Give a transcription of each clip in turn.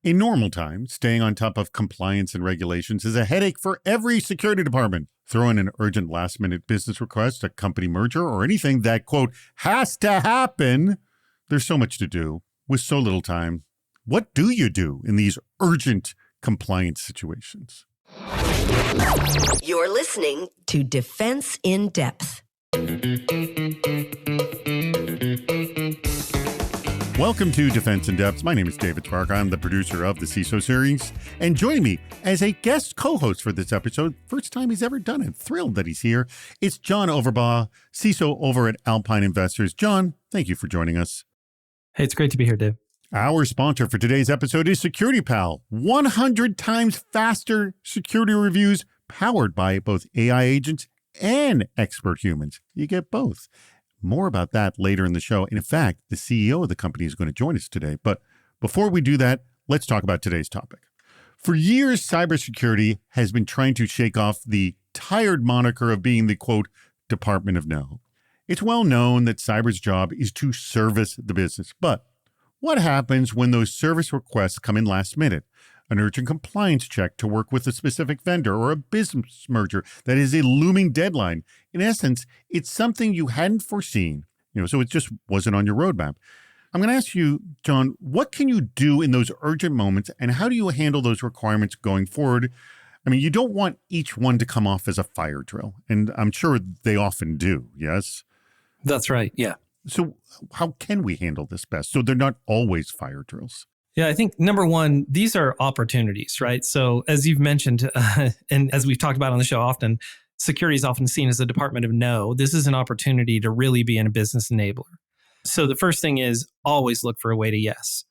In normal times, staying on top of compliance and regulations is a headache for every security department. Throw in an urgent last-minute business request, a company merger, or anything that, quote, has to happen. There's so much to do with so little time. What do you do in these urgent compliance situations? You're listening to Defense in Depth. Welcome to Defense in Depth. My name is David Spark. I'm the producer of the CISO series. And joining me as a guest co-host for this episode, first time he's ever done it, thrilled that he's here, it's John Overbaugh, CISO over at Alpine Investors. John, thank you for joining us. Hey, it's great to be here, Dave. Our sponsor for today's episode is SecurityPal, 100 times faster security reviews powered by both AI agents and expert humans. You get both. More about that later in the show. In fact, the CEO of the company is going to join us today. But before we do that, let's talk about today's topic. For years, cybersecurity has been trying to shake off the tired moniker of being the, quote, Department of No. It's well known that cyber's job is to service the business. But what happens when those service requests come in last minute? An urgent compliance check to work with a specific vendor or a business merger that is a looming deadline. In essence, it's something you hadn't foreseen, so it just wasn't on your roadmap. I'm going to ask you, John, what can you do in those urgent moments and how do you handle those requirements going forward? I mean, you don't want each one to come off as a fire drill, and I'm sure they often do, yes? That's right, yeah. So how can we handle this best so they're not always fire drills? Yeah, I think number one, these are opportunities, right? So as you've mentioned, and as we've talked about on the show often, security is often seen as a department of no. This is an opportunity to really be in a business enabler. So the first thing is always look for a way to yes.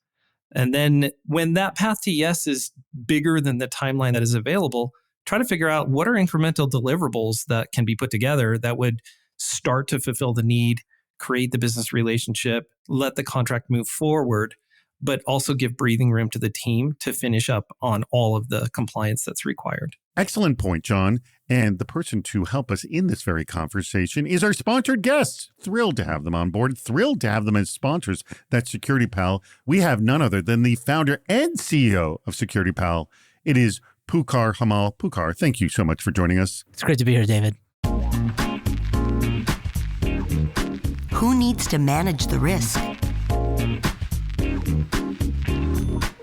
And then when that path to yes is bigger than the timeline that is available, try to figure out what are incremental deliverables that can be put together that would start to fulfill the need, create the business relationship, let the contract move forward, but also give breathing room to the team to finish up on all of the compliance that's required. Excellent point, John. And the person to help us in this very conversation is our sponsored guests. Thrilled to have them on board. Thrilled to have them as sponsors. That's SecurityPal. We have none other than the founder and CEO of SecurityPal. It is Pukar Hamal. Pukar, thank you so much for joining us. It's great to be here, David. Who needs to manage the risk?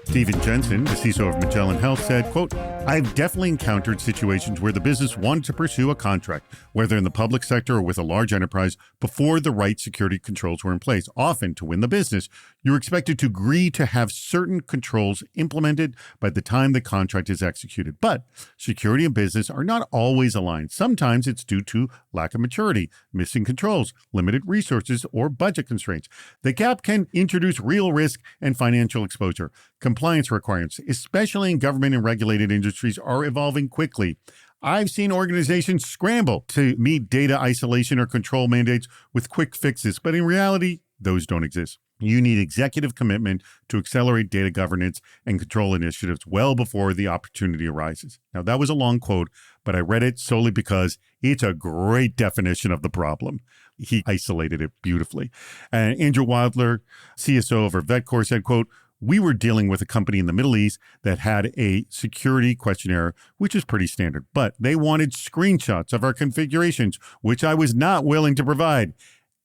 Stephen Jensen, the CISO of Magellan Health, said, quote, I've definitely encountered situations where the business wanted to pursue a contract, whether in the public sector or with a large enterprise, before the right security controls were in place. Often, to win the business, you're expected to agree to have certain controls implemented by the time the contract is executed. But security and business are not always aligned. Sometimes it's due to lack of maturity, missing controls, limited resources, or budget constraints. The gap can introduce real risk and financial exposure. Compliance requirements, especially in government and regulated industries, are evolving quickly. I've seen organizations scramble to meet data isolation or control mandates with quick fixes, but in reality, those don't exist. You need executive commitment to accelerate data governance and control initiatives well before the opportunity arises. Now, that was a long quote, but I read it solely because it's a great definition of the problem. He isolated it beautifully. And Andrew Wilder, CSO over Vetcore, said, quote, we were dealing with a company in the Middle East that had a security questionnaire, which is pretty standard, but they wanted screenshots of our configurations, which I was not willing to provide.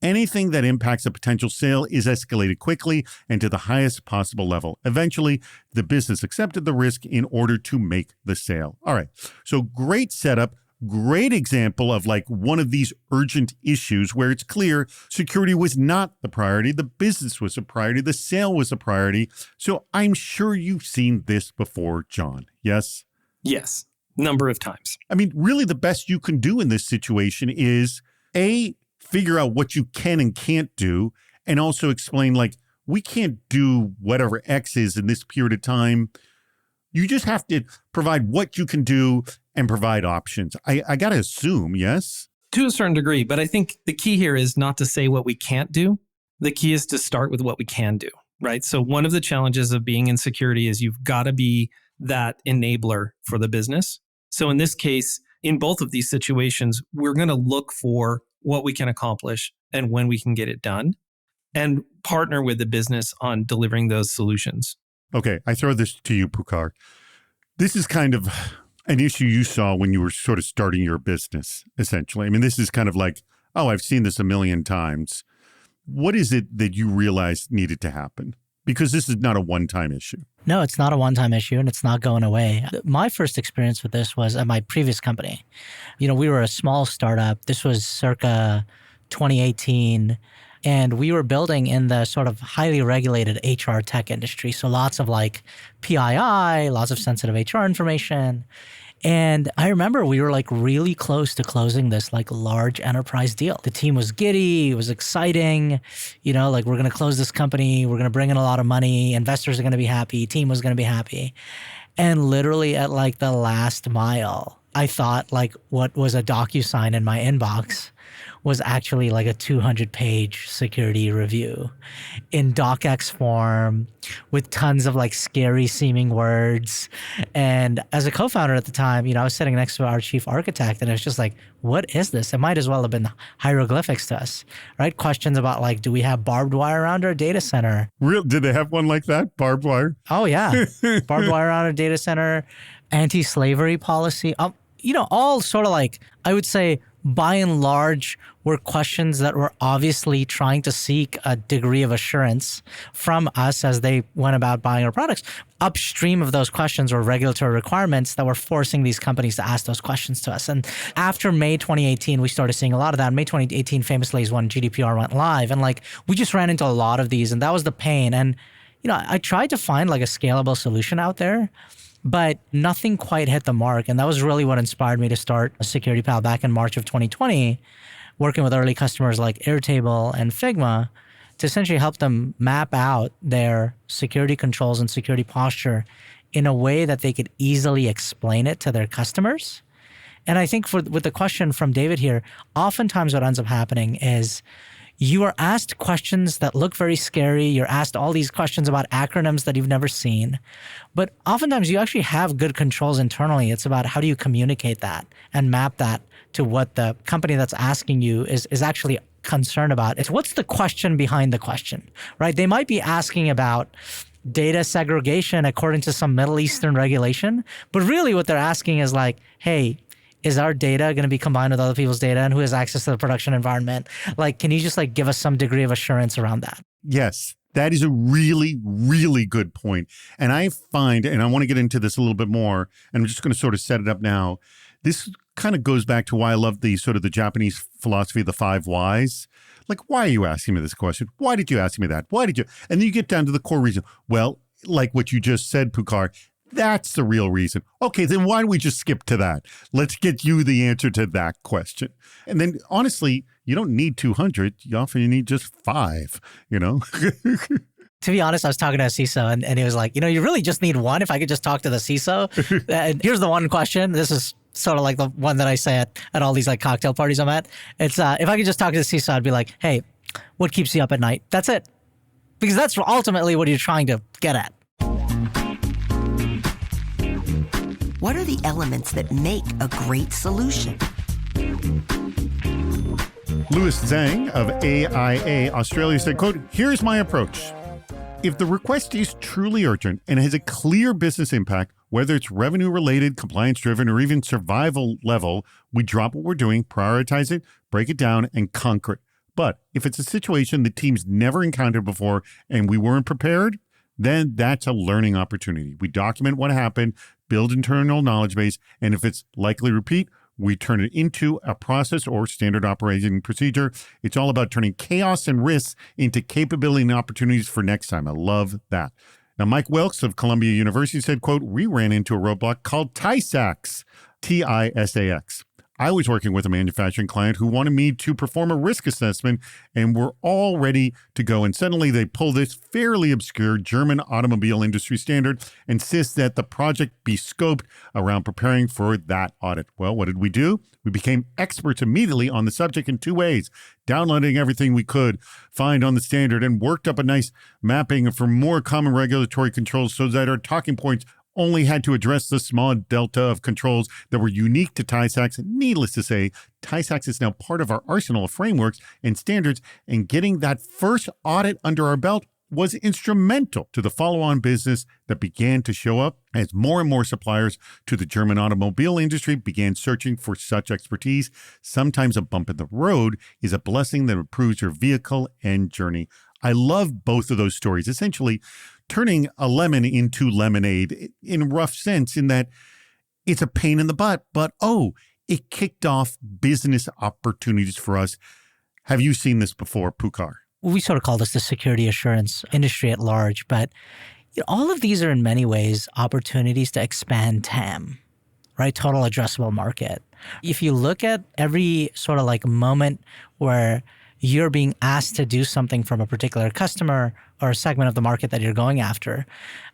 Anything that impacts a potential sale is escalated quickly and to the highest possible level. Eventually, the business accepted the risk in order to make the sale. All right, so great setup. Great example of like one of these urgent issues where it's clear security was not the priority. The business was a priority. The sale was a priority. So I'm sure you've seen this before, John. Yes? Yes, number of times. I mean, really the best you can do in this situation is A, figure out what you can and can't do, and also explain like, we can't do whatever X is in this period of time. You just have to provide what you can do and provide options. I got to assume, yes? To a certain degree, but I think the key here is not to say what we can't do. The key is to start with what we can do, right? So one of the challenges of being in security is you've got to be that enabler for the business. So in this case, in both of these situations, we're going to look for what we can accomplish and when we can get it done and partner with the business on delivering those solutions. Okay, I throw this to you, Pukar. This is kind of an issue you saw when you were sort of starting your business, essentially. I mean, this is kind of like, oh, I've seen this a million times. What is it that you realized needed to happen? Because this is not a one-time issue. No, it's not a one-time issue and it's not going away. My first experience with this was at my previous company. We were a small startup. This was circa 2018. And we were building in the sort of highly regulated HR tech industry. So lots of like PII, lots of sensitive HR information. And I remember we were like really close to closing this like large enterprise deal. The team was giddy. It was exciting. Like we're going to close this company. We're going to bring in a lot of money. Investors are going to be happy. Team was going to be happy. And literally at like the last mile, I thought like what was a DocuSign in my inbox was actually like a 200-page security review in DocX form with tons of like scary seeming words. And as a co-founder at the time, I was sitting next to our chief architect and it was just like, what is this? It might as well have been hieroglyphics to us, right? Questions about like, do we have barbed wire around our data center? Real? Did they have one like that? Barbed wire? Oh yeah. Barbed wire around our data center, anti-slavery policy. All sort of like, I would say, by and large, were questions that were obviously trying to seek a degree of assurance from us as they went about buying our products. Upstream of those questions were regulatory requirements that were forcing these companies to ask those questions to us. And after May 2018, we started seeing a lot of that. May 2018 famously is when GDPR went live. And like, we just ran into a lot of these and that was the pain. And, I tried to find like a scalable solution out there, but nothing quite hit the mark. And that was really what inspired me to start SecurityPal back in March of 2020, working with early customers like Airtable and Figma to essentially help them map out their security controls and security posture in a way that they could easily explain it to their customers. And I think with the question from David here, oftentimes what ends up happening is you are asked questions that look very scary. You're asked all these questions about acronyms that you've never seen. But oftentimes you actually have good controls internally. It's about how do you communicate that and map that to what the company that's asking you is actually concerned about. It's what's the question behind the question, right? They might be asking about data segregation according to some Middle Eastern regulation. But really what they're asking is like, hey, is our data going to be combined with other people's data and who has access to the production environment? Like, can you just like give us some degree of assurance around that? Yes, that is a really, really good point. And I find, and I want to get into this a little bit more, and I'm just going to sort of set it up now. This kind of goes back to why I love the sort of the Japanese philosophy of the 5 whys. Like, why are you asking me this question? Why did you ask me that? Why did you? And then you get down to the core reason. Well, like what you just said, Pukar, that's the real reason. Okay, then why don't we just skip to that? Let's get you the answer to that question. And then honestly, you don't need 200. You often need just 5, To be honest, I was talking to a CISO and he was like, you really just need one. If I could just talk to the CISO. And here's the one question. This is sort of like the one that I say at all these like cocktail parties I'm at. It's if I could just talk to the CISO, I'd be like, hey, what keeps you up at night? That's it. Because that's ultimately what you're trying to get at. What are the elements that make a great solution? Louis Zhang of AIA Australia said, quote, here's my approach. If the request is truly urgent and has a clear business impact, whether it's revenue related, compliance driven, or even survival level, we drop what we're doing, prioritize it, break it down, and conquer it. But if it's a situation the team's never encountered before and we weren't prepared, then that's a learning opportunity. We document what happened, build internal knowledge base, and if it's likely repeat, we turn it into a process or standard operating procedure. It's all about turning chaos and risks into capability and opportunities for next time. I love that. Now, Mike Wilkes of Columbia University said, quote, we ran into a roadblock called TISAX, T-I-S-A-X. I was working with a manufacturing client who wanted me to perform a risk assessment, and we're all ready to go. And suddenly they pull this fairly obscure German automobile industry standard and insist that the project be scoped around preparing for that audit. Well, what did we do? We became experts immediately on the subject in 2 ways, downloading everything we could find on the standard and worked up a nice mapping for more common regulatory controls so that our talking points only had to address the small delta of controls that were unique to TISAX. Needless to say, TISAX is now part of our arsenal of frameworks and standards, and getting that first audit under our belt was instrumental to the follow-on business that began to show up as more and more suppliers to the German automobile industry began searching for such expertise. Sometimes a bump in the road is a blessing that improves your vehicle and journey. I love both of those stories, essentially turning a lemon into lemonade in rough sense, in that it's a pain in the butt, but it kicked off business opportunities for us. Have you seen this before, Pukar? We sort of call this the security assurance industry at large, but all of these are in many ways opportunities to expand TAM, right? Total addressable market. If you look at every sort of like moment where you're being asked to do something from a particular customer or a segment of the market that you're going after,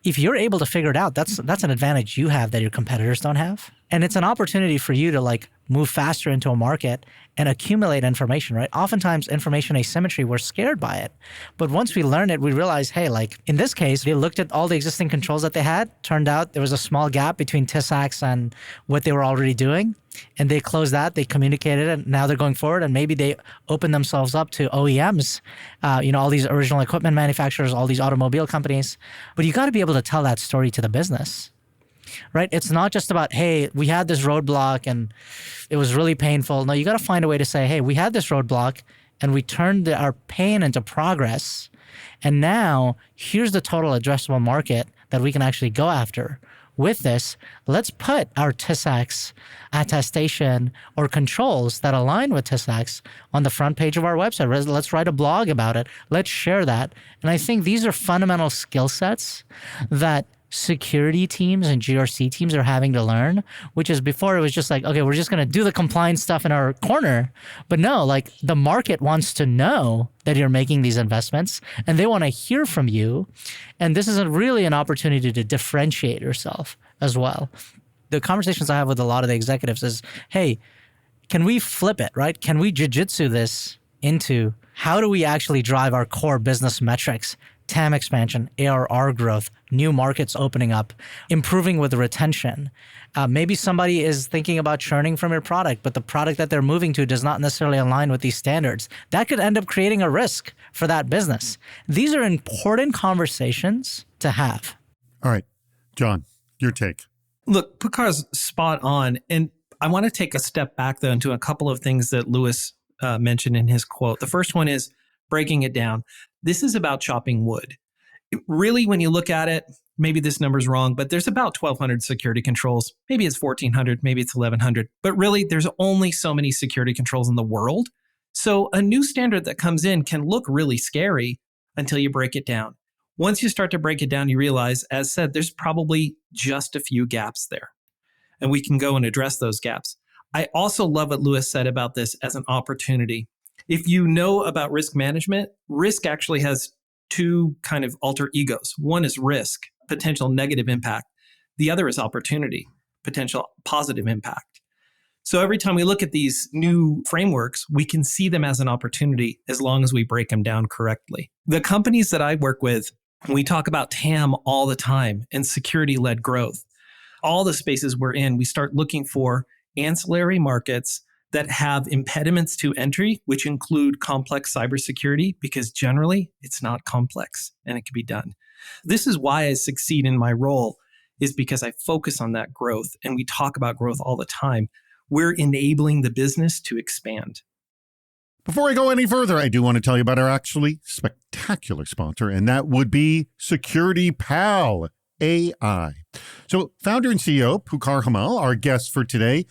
if you're able to figure it out, that's an advantage you have that your competitors don't have. And it's an opportunity for you to like move faster into a market and accumulate information, right? Oftentimes information asymmetry, we're scared by it. But once we learn it, we realize, hey, like in this case, they looked at all the existing controls that they had. Turned out there was a small gap between TISAX and what they were already doing. And they closed that, they communicated it, and now they're going forward. And maybe they open themselves up to OEMs, all these original equipment manufacturers, all these automobile companies. But you got to be able to tell that story to the business, right? It's not just about, hey, we had this roadblock and it was really painful. No, you got to find a way to say, hey, we had this roadblock and we turned our pain into progress. And now here's the total addressable market that we can actually go after. With this, let's put our TISAX attestation or controls that align with TISAX on the front page of our website. Let's write a blog about it. Let's share that. And I think these are fundamental skill sets that security teams and GRC teams are having to learn, which is before it was just like, okay, we're just going to do the compliance stuff in our corner. But no, like the market wants to know that you're making these investments and they want to hear from you. And this is really an opportunity to differentiate yourself as well. The conversations I have with a lot of the executives is, hey, can we flip it, right? Can we jujitsu this into how do we actually drive our core business metrics? TAM expansion, ARR growth, new markets opening up, improving with retention. Maybe somebody is thinking about churning from your product, but the product that they're moving to does not necessarily align with these standards. That could end up creating a risk for that business. These are important conversations to have. All right, John, your take. Look, Pukar's spot on. And I want to take a step back, though, into a couple of things that Louis mentioned in his quote. The first one is breaking it down. This is about chopping wood. Really, when you look at it, maybe this number's wrong, but there's about 1,200 security controls. Maybe it's 1,400, maybe it's 1,100. But really, there's only so many security controls in the world. So a new standard that comes in can look really scary until you break it down. Once you start to break it down, you realize, as said, there's probably just a few gaps there. And we can go and address those gaps. I also love what Louis said about this as an opportunity. If you know about risk management, risk actually has two kind of alter egos. One is risk, potential negative impact. The other is opportunity, potential positive impact. So every time we look at these new frameworks, we can see them as an opportunity as long as we break them down correctly. The companies that I work with, we talk about TAM all the time and security-led growth. All the spaces we're in, we start looking for ancillary markets that have impediments to entry, which include complex cybersecurity, because generally it's not complex and it can be done. This is why I succeed in my role, is because I focus on that growth and we talk about growth all the time. We're enabling the business to expand. Before I go any further, I do want to tell you about our actually spectacular sponsor, and that would be Security Pal AI. So founder and CEO Pukar Hamal, our guest for today,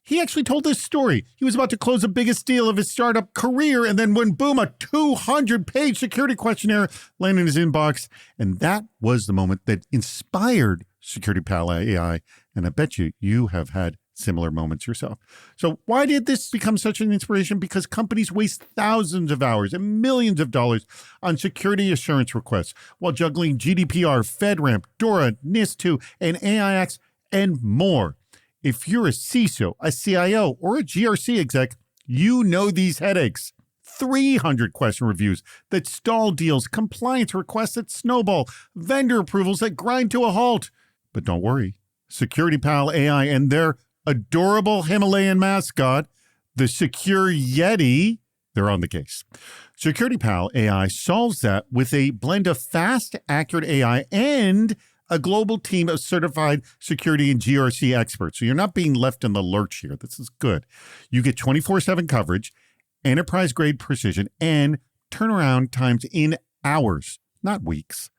he actually told this story. He was about to close the biggest deal of his startup career, and then when boom, a 200-page security questionnaire landed in his inbox. And that was the moment that inspired Security Pal AI. And I bet you have had similar moments yourself. So why did this become such an inspiration? Because companies waste thousands of hours and millions of dollars on security assurance requests while juggling GDPR, FedRAMP, DORA, NIS2, and AIX, and more. If you're a CISO, a CIO, or a GRC exec, you know these headaches. 300 question reviews that stall deals, compliance requests that snowball, vendor approvals that grind to a halt. But don't worry, Security Pal AI and their adorable Himalayan mascot, the Secure Yeti, they're on the case. SecurityPal AI solves that with a blend of fast, accurate AI and a global team of certified security and GRC experts. So you're not being left in the lurch here. This is good. You get 24/7 coverage, enterprise-grade precision, and turnaround times in hours, not weeks.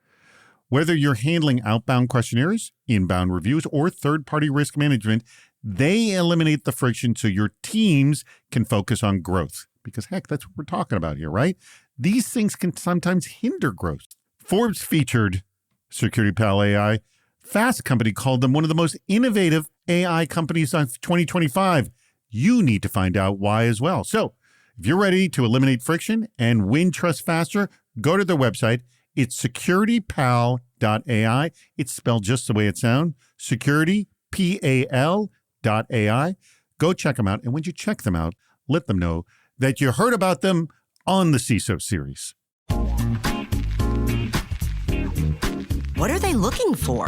Whether you're handling outbound questionnaires, inbound reviews, or third-party risk management, they eliminate the friction so your teams can focus on growth. Because heck, that's what we're talking about here, right? These things can sometimes hinder growth. Forbes featured SecurityPal AI. Fast Company called them one of the most innovative AI companies of 2025. You need to find out why as well. So if you're ready to eliminate friction and win trust faster, go to their website. It's securitypal.ai. It's spelled just the way it sounds. SecurityPal.ai. Go check them out. And when you check them out, let them know that you heard about them on the CISO series. What are they looking for?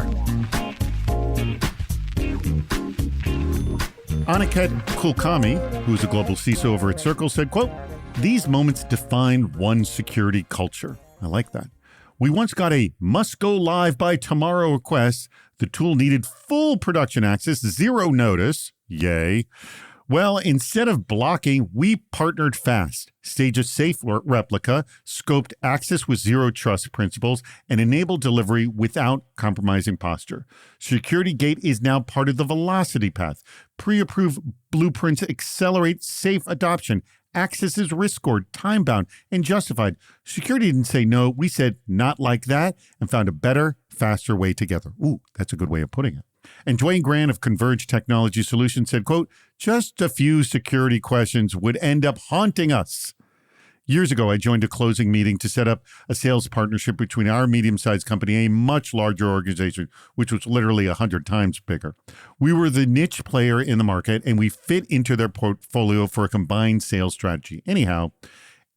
Aniket Kulkarni, who's a global CISO over at Circle, said, quote, "These moments define one security culture." I like that. "We once got a must go live by tomorrow request. The tool needed full production access, zero notice. Yay. Well, instead of blocking, we partnered fast, staged a safe replica, scoped access with zero trust principles, and enabled delivery without compromising posture. SecurityGate is now part of the velocity path. Pre-approved blueprints accelerate safe adoption. Access is risk-scored, time-bound, and justified. Security didn't say no. We said not like that and found a better, faster way together." Ooh, that's a good way of putting it. And Dwayne Grant of Converge Technology Solutions said, quote, "Just a few security questions would end up haunting us. Years ago, I joined a closing meeting to set up a sales partnership between our medium-sized company and a much larger organization, which was literally 100 times bigger. We were the niche player in the market, and we fit into their portfolio for a combined sales strategy. Anyhow,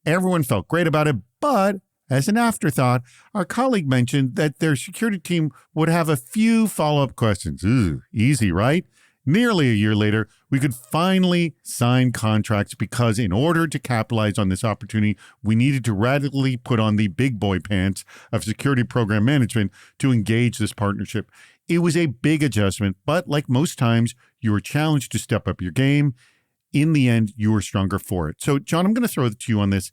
everyone felt great about it, but as an afterthought, our colleague mentioned that their security team would have a few follow-up questions. Ooh, easy, right? Nearly a year later, we could finally sign contracts because in order to capitalize on this opportunity, we needed to radically put on the big boy pants of security program management to engage this partnership. It was a big adjustment, but like most times, you were challenged to step up your game. In the end, you were stronger for it. So, John, I'm going to throw it to you on this.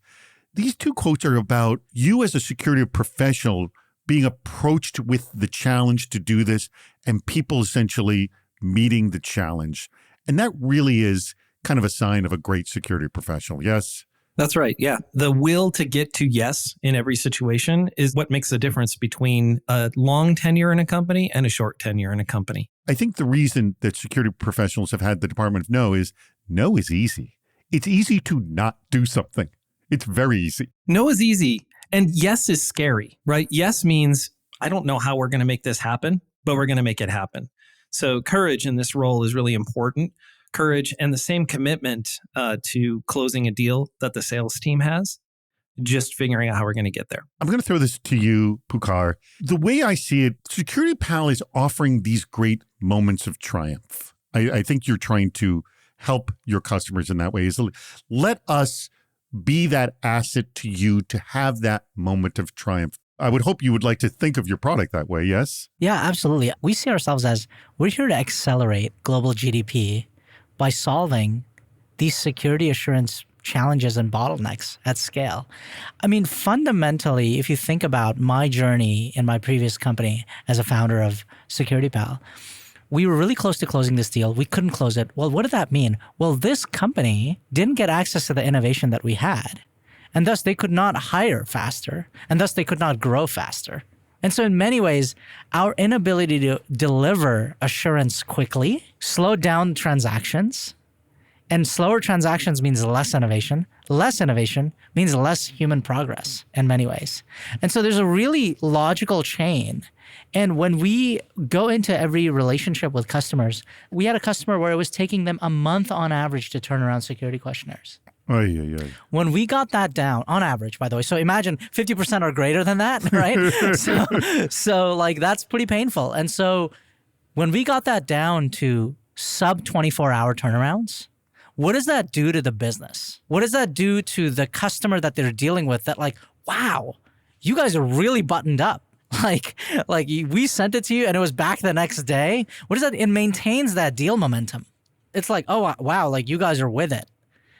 These two quotes are about you as a security professional being approached with the challenge to do this and people essentially meeting the challenge. And that really is kind of a sign of a great security professional. Yes? That's right. Yeah. The will to get to yes in every situation is what makes the difference between a long tenure in a company and a short tenure in a company. I think the reason that security professionals have had the Department of No is easy. It's easy to not do something. It's very easy. No is easy. And yes is scary, right? Yes means, I don't know how we're going to make this happen, but we're going to make it happen. So courage in this role is really important. Courage and the same commitment to closing a deal that the sales team has, just figuring out how we're going to get there. I'm going to throw this to you, Pukar. The way I see it, SecurityPal is offering these great moments of triumph. I think you're trying to help your customers in that way. Is let us be that asset to you to have that moment of triumph. I would hope you would like to think of your product that way, yes? Yeah, absolutely. We see ourselves as we're here to accelerate global GDP by solving these security assurance challenges and bottlenecks at scale. I mean, fundamentally, if you think about my journey in my previous company as a founder of SecurityPal, we were really close to closing this deal. We couldn't close it. Well, what did that mean? Well, this company didn't get access to the innovation that we had. And thus they could not hire faster. And thus they could not grow faster. And so in many ways, our inability to deliver assurance quickly slowed down transactions. And slower transactions means less innovation. Less innovation means less human progress in many ways. And so there's a really logical chain. And when we go into every relationship with customers, we had a customer where it was taking them a month on average to turn around security questionnaires. When we got that down, on average, by the way, so imagine 50% or greater than that, right? so like that's pretty painful. And so when we got that down to sub 24-hour turnarounds, what does that do to the business? What does that do to the customer that they're dealing with that like, wow, you guys are really buttoned up. Like we sent it to you and it was back the next day. What is that? It maintains that deal momentum. It's like, oh, wow, like you guys are with it.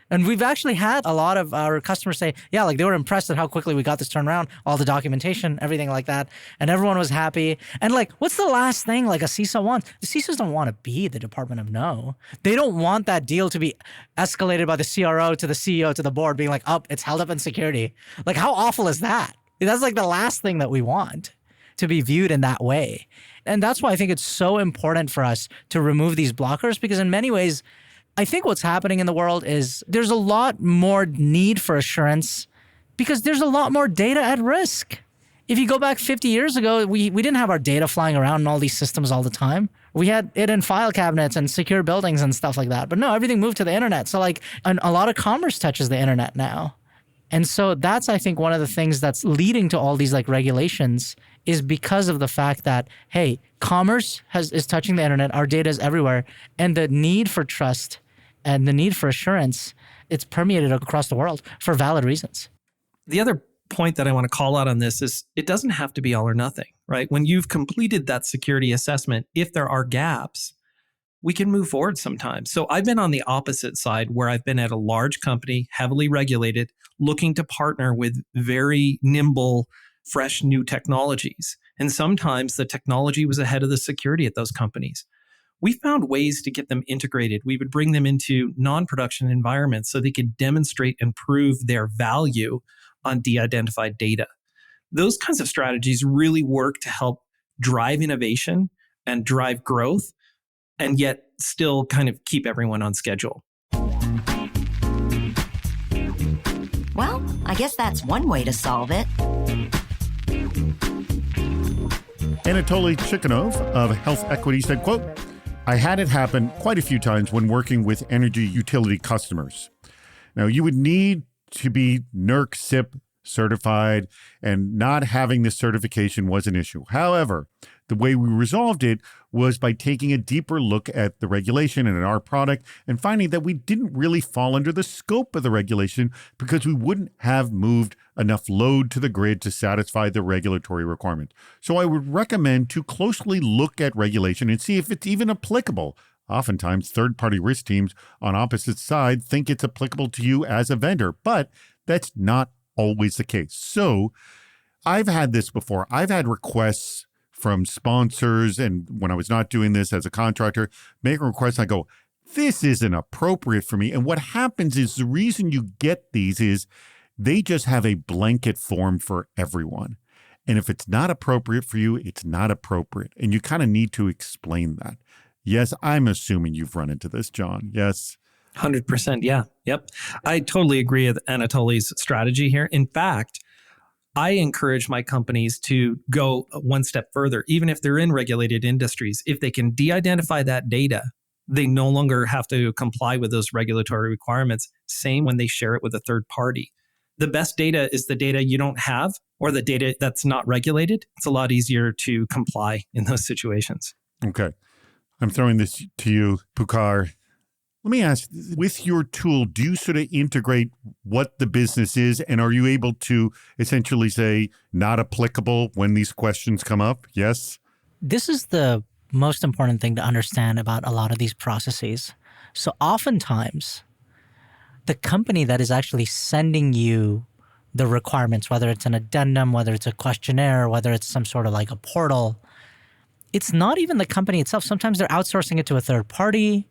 And we've actually had a lot of our customers say, yeah, like they were impressed at how quickly we got this turned around, all the documentation, everything like that. And everyone was happy. And like, what's the last thing like a CISO wants? The CISOs don't want to be the Department of No. They don't want that deal to be escalated by the CRO to the CEO to the board being like, oh, it's held up in security. Like, how awful is that? That's like the last thing that we want, to be viewed in that way. And that's why I think it's so important for us to remove these blockers, because in many ways, I think what's happening in the world is there's a lot more need for assurance because there's a lot more data at risk. If you go back 50 years ago, we didn't have our data flying around in all these systems all the time. We had it in file cabinets and secure buildings and stuff like that. But no, everything moved to the internet. So like a lot of commerce touches the internet now. And so that's, I think, one of the things that's leading to all these like regulations is because of the fact that, hey, commerce is touching the internet, our data is everywhere, and the need for trust and the need for assurance, it's permeated across the world for valid reasons. The other point that I want to call out on this is it doesn't have to be all or nothing, right? When you've completed that security assessment, if there are gaps, we can move forward sometimes. So I've been on the opposite side where I've been at a large company, heavily regulated, looking to partner with very nimble, fresh new technologies. And sometimes the technology was ahead of the security at those companies. We found ways to get them integrated. We would bring them into non-production environments so they could demonstrate and prove their value on de-identified data. Those kinds of strategies really work to help drive innovation and drive growth, and yet still kind of keep everyone on schedule. Well, I guess that's one way to solve it. Anatoly Chikhanov of Health Equity said, quote, I had it happen quite a few times when working with energy utility customers. Now, you would need to be NERC CIP certified, and not having this certification was an issue. However, the way we resolved it was by taking a deeper look at the regulation and at our product and finding that we didn't really fall under the scope of the regulation because we wouldn't have moved enough load to the grid to satisfy the regulatory requirement. So I would recommend to closely look at regulation and see if it's even applicable. Oftentimes, third-party risk teams on opposite side think it's applicable to you as a vendor, but that's not always the case. So I've had this before. I've had requests from sponsors, and when I was not doing this as a contractor, making requests, I go, this isn't appropriate for me. And what happens is the reason you get these is they just have a blanket form for everyone. And if it's not appropriate for you, it's not appropriate. And you kind of need to explain that. Yes, I'm assuming you've run into this, John. Yes. 100%. Yeah. Yep. I totally agree with Anatoly's strategy here. In fact, I encourage my companies to go one step further, even if they're in regulated industries. If they can de-identify that data, they no longer have to comply with those regulatory requirements. Same when they share it with a third party. The best data is the data you don't have or the data that's not regulated. It's a lot easier to comply in those situations. Okay. I'm throwing this to you, Pukar. Let me ask, with your tool, do you sort of integrate what the business is, and are you able to essentially say not applicable when these questions come up? Yes? This is the most important thing to understand about a lot of these processes. So oftentimes, the company that is actually sending you the requirements, whether it's an addendum, whether it's a questionnaire, whether it's some sort of like a portal, it's not even the company itself. Sometimes they're outsourcing it to a third party.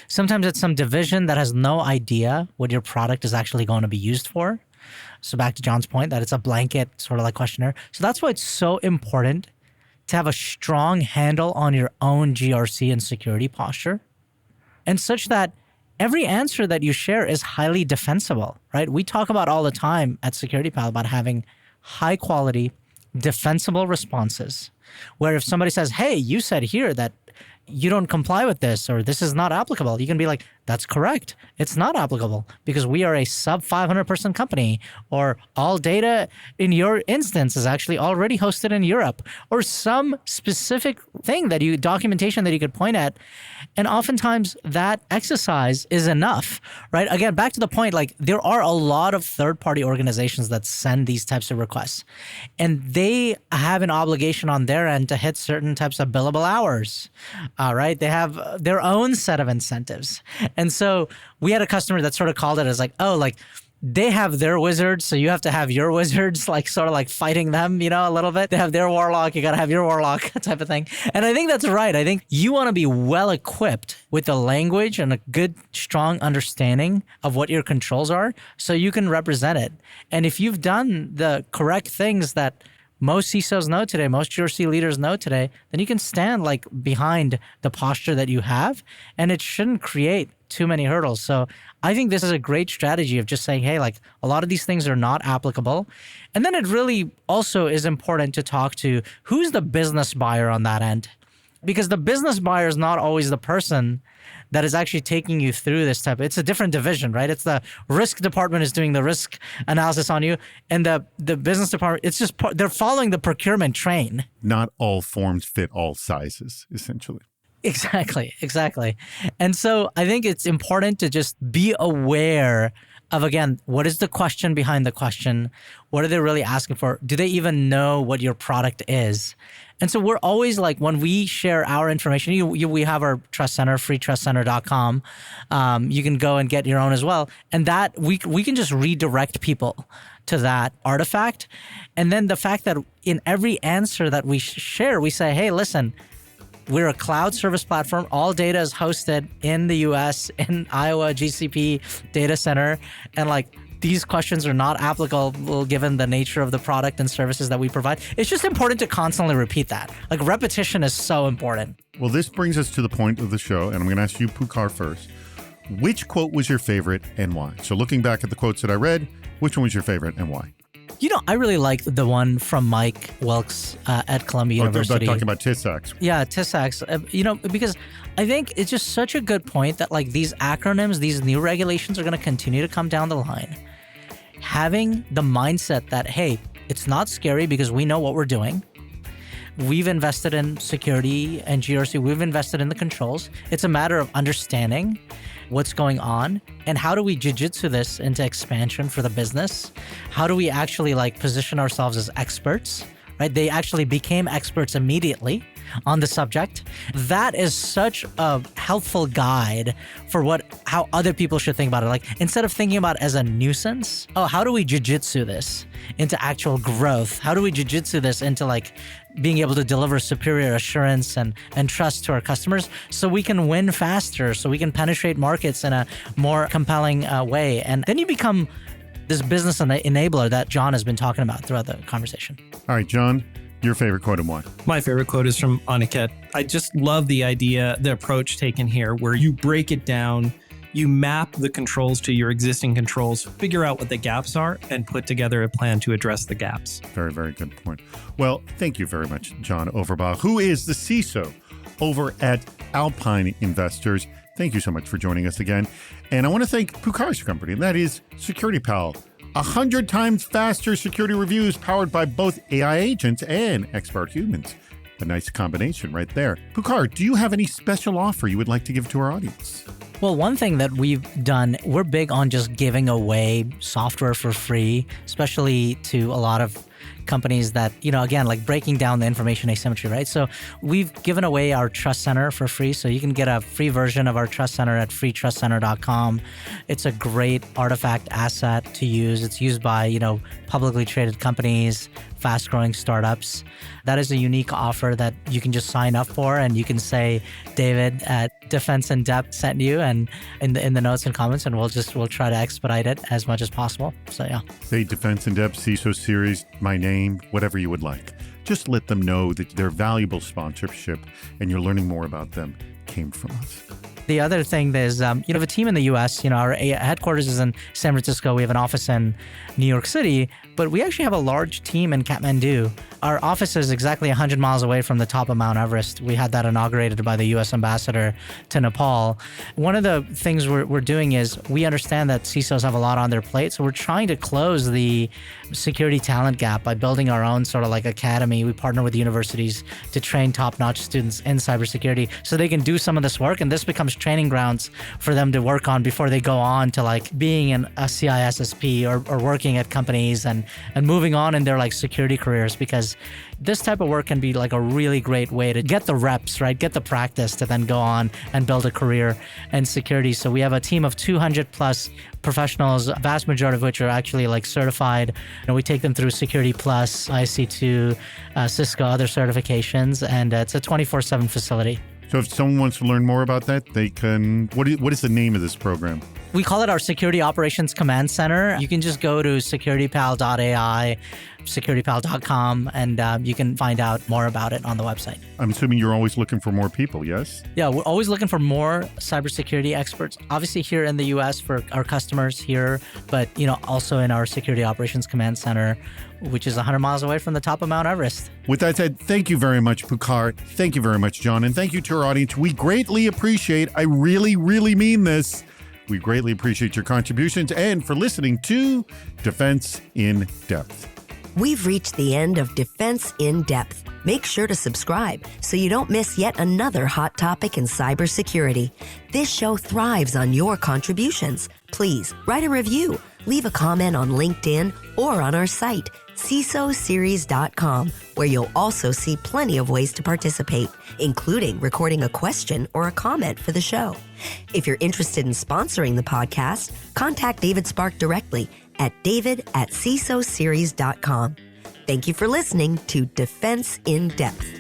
Sometimes it's some division that has no idea what your product is actually going to be used for. So back to John's point that it's a blanket sort of like questionnaire. So that's why it's so important to have a strong handle on your own GRC and security posture, and such that every answer that you share is highly defensible, right? We talk about all the time at SecurityPal about having high quality, defensible responses, where if somebody says, hey, you said here that you don't comply with this, or this is not applicable, you can be like, that's correct. It's not applicable because we are a sub 500 person company, or all data in your instance is actually already hosted in Europe, or some specific thing documentation that you could point at. And oftentimes that exercise is enough, right? Again, back to the point, like there are a lot of third-party organizations that send these types of requests, and they have an obligation on their end to hit certain types of billable hours, right? They have their own set of incentives. And so we had a customer that sort of called it as like, oh, like they have their wizards, so you have to have your wizards, like sort of like fighting them, a little bit. They have their warlock, you got to have your warlock type of thing. And I think that's right. I think you want to be well equipped with the language and a good, strong understanding of what your controls are so you can represent it. And if you've done the correct things that most CISOs know today, most GRC leaders know today, then you can stand like behind the posture that you have, and it shouldn't create too many hurdles. So I think this is a great strategy of just saying, hey, like a lot of these things are not applicable. And then it really also is important to talk to who's the business buyer on that end, because the business buyer is not always the person that is actually taking you through this type. It's a different division, right? It's the risk department is doing the risk analysis on you, and the business department, it's just they're following the procurement train. Not all forms fit all sizes, essentially. Exactly. And so I think it's important to just be aware of, again, what is the question behind the question? What are they really asking for? Do they even know what your product is? And so we're always like, when we share our information, we have our Trust Center, freetrustcenter.com. You can go and get your own as well. And that we can just redirect people to that artifact. And then the fact that in every answer that we share, we say, hey, listen, we're a cloud service platform. All data is hosted in the US, in Iowa GCP data center. And like, these questions are not applicable given the nature of the product and services that we provide. It's just important to constantly repeat that. Like, repetition is so important. Well, this brings us to the point of the show, and I'm going to ask you, Pukar, first. Which quote was your favorite and why? So looking back at the quotes that I read, which one was your favorite and why? I really like the one from Mike Wilkes at Columbia University. Talking about TISAX. Yeah, TISAX. Because I think it's just such a good point that like these acronyms, these new regulations are going to continue to come down the line. Having the mindset that, hey, it's not scary because we know what we're doing. We've invested in security and GRC. We've invested in the controls. It's a matter of understanding what's going on and how do we jiu-jitsu this into expansion for the business? How do we actually like position ourselves as experts, right? They actually became experts immediately on the subject. That is such a helpful guide for how other people should think about it. Like, instead of thinking about it as a nuisance, how do we jiu-jitsu this into actual growth? How do we jiu-jitsu this into like being able to deliver superior assurance and trust to our customers so we can win faster, so we can penetrate markets in a more compelling way? And then you become this business enabler that John has been talking about throughout the conversation. All right, John, your favorite quote and why? My favorite quote is from Aniket. I just love the approach taken here where you break it down, you map the controls to your existing controls, figure out what the gaps are, and put together a plan to address the gaps. Very, very good point. Well, thank you very much, John Overbaugh, who is the CISO over at Alpine Investors. Thank you so much for joining us again. And I want to thank Pukar's company, and that is SecurityPal. 100 times faster security reviews powered by both AI agents and expert humans. A nice combination right there. Pukar, do you have any special offer you would like to give to our audience? Well, one thing that we've done, we're big on just giving away software for free, especially to a lot of companies that, again, like breaking down the information asymmetry, right? So we've given away our Trust Center for free. So you can get a free version of our Trust Center at freetrustcenter.com. It's a great artifact asset to use. It's used by, publicly traded companies, fast-growing startups. That is a unique offer that you can just sign up for, and you can say David at Defense in Depth sent you, and in the notes and comments, and we'll try to expedite it as much as possible. So yeah. Say Defense in Depth CISO series, my name, whatever you would like. Just let them know that their valuable sponsorship and you're learning more about them came from us. The other thing is, we have a team in the U.S. Our headquarters is in San Francisco. We have an office in New York City, but we actually have a large team in Kathmandu. Our office is exactly 100 miles away from the top of Mount Everest. We had that inaugurated by the U.S. ambassador to Nepal. One of the things we're doing is we understand that CISOs have a lot on their plate, so we're trying to close the security talent gap by building our own sort of like academy. We partner with universities to train top-notch students in cybersecurity so they can do some of this work, and this becomes training grounds for them to work on before they go on to like being a CISSP or working at companies and moving on in their like security careers, because this type of work can be like a really great way to get the reps, right? Get the practice to then go on and build a career in security. So we have a team of 200 plus professionals, vast majority of which are actually like certified. We take them through Security Plus, IC2, Cisco, other certifications, and it's a 24/7 facility. So if someone wants to learn more about that, they can, what is the name of this program? We call it our Security Operations Command Center. You can just go to securitypal.ai, securitypal.com, and you can find out more about it on the website. I'm assuming you're always looking for more people, yes? Yeah, we're always looking for more cybersecurity experts, obviously here in the US for our customers here, but also in our Security Operations Command Center, which is 100 miles away from the top of Mount Everest. With that said, thank you very much, Pucar. Thank you very much, John. And thank you to our audience. We greatly appreciate, I really, really mean this, we greatly appreciate your contributions and for listening to Defense in Depth. We've reached the end of Defense in Depth. Make sure to subscribe so you don't miss yet another hot topic in cybersecurity. This show thrives on your contributions. Please write a review, leave a comment on LinkedIn or on our site, CISOseries.com, where you'll also see plenty of ways to participate, including recording a question or a comment for the show. If you're interested in sponsoring the podcast, contact David Spark directly at david@CISOseries.com. Thank you for listening to Defense in Depth.